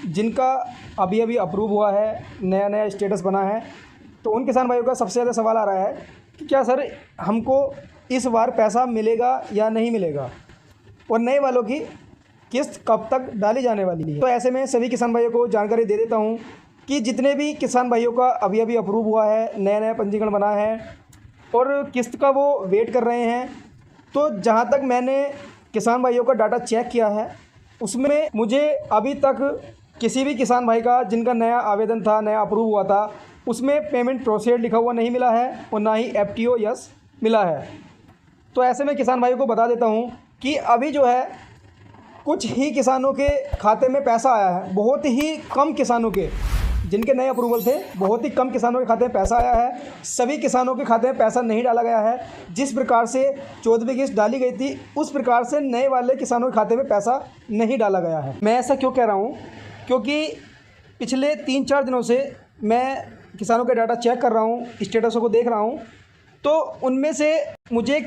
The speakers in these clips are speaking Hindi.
जिनका अभी अभी अप्रूव हुआ है, नया नया स्टेटस बना है, तो उन किसान भाइयों का सबसे ज़्यादा सवाल आ रहा है कि क्या सर हमको इस बार पैसा मिलेगा या नहीं मिलेगा, और नए वालों की किस्त कब तक डाली जाने वाली है। तो ऐसे में सभी किसान भाइयों को जानकारी दे देता हूँ कि जितने भी किसान भाइयों का अभी अभी अप्रूव हुआ है, नया नया पंजीकरण बना है और किस्त का वो वेट कर रहे हैं, तो जहाँ तक मैंने किसान भाइयों का डाटा चेक किया है उसमें मुझे अभी तक किसी भी किसान भाई का जिनका नया आवेदन था, नया अप्रूव हुआ था, उसमें पेमेंट प्रोसीड लिखा हुआ नहीं मिला है और ना ही FTO यस मिला है। तो ऐसे में किसान भाइयों को बता देता हूँ कि अभी जो है कुछ ही किसानों के खाते में पैसा आया है, बहुत ही कम किसानों के जिनके नए अप्रूवल थे, बहुत ही कम किसानों के खाते में पैसा आया है। सभी किसानों के खाते में पैसा नहीं डाला गया है। जिस प्रकार से 14वीं किस्त डाली गई थी उस प्रकार से नए वाले किसानों के खाते में पैसा नहीं डाला गया है। मैं ऐसा क्यों कह रहा हूँ, क्योंकि पिछले 3-4 दिनों से मैं किसानों के डाटा चेक कर रहा हूँ, स्टेटसों को देख रहा हूँ, तो उनमें से मुझे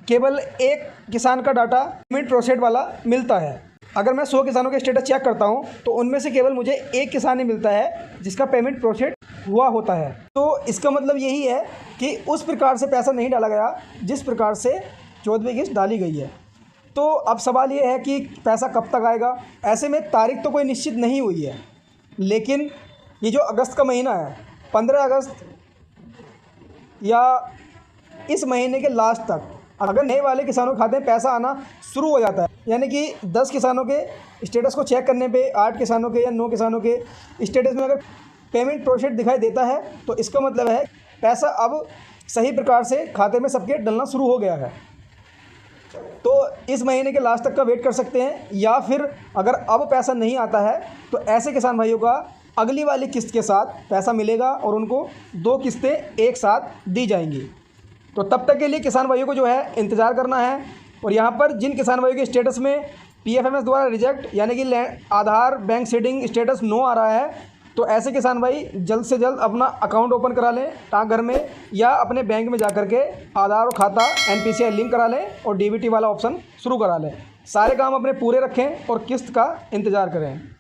केवल एक किसान का डाटा पेमेंट प्रोसेड वाला मिलता है। अगर मैं 100 किसानों के स्टेटस चेक करता हूं तो उनमें से केवल मुझे एक किसान ही मिलता है जिसका पेमेंट प्रोसेड हुआ होता है। तो इसका मतलब यही है कि उस प्रकार से पैसा नहीं डाला गया जिस प्रकार से 14वीं किस्त डाली गई है। तो अब सवाल ये है कि पैसा कब तक आएगा। ऐसे में तारीख तो कोई निश्चित नहीं हुई है, लेकिन ये जो अगस्त का महीना है, 15 अगस्त या इस महीने के लास्ट तक अगर नए वाले किसानों के खाते में पैसा आना शुरू हो जाता है, यानी कि 10 किसानों के स्टेटस को चेक करने पे 8 किसानों के या 9 किसानों के स्टेटस में अगर पेमेंट प्रोसेड दिखाई देता है, तो इसका मतलब है पैसा अब सही प्रकार से खाते में सबके डलना शुरू हो गया है। तो इस महीने के लास्ट तक का वेट कर सकते हैं, या फिर अगर अब पैसा नहीं आता है तो ऐसे किसान भाइयों का अगली वाली किस्त के साथ पैसा मिलेगा और उनको 2 किस्तें एक साथ दी जाएंगी। तो तब तक के लिए किसान भाइयों को जो है इंतज़ार करना है। और यहाँ पर जिन किसान भाइयों के स्टेटस में PFMS द्वारा रिजेक्ट यानी कि आधार बैंक सीडिंग स्टेटस नो आ रहा है, तो ऐसे किसान भाई जल्द से जल्द अपना अकाउंट ओपन करा लें डाकघर में, या अपने बैंक में जा कर के आधार और खाता NPCI लिंक करा लें और DBT वाला ऑप्शन शुरू करा लें। सारे काम अपने पूरे रखें और किस्त का इंतज़ार करें।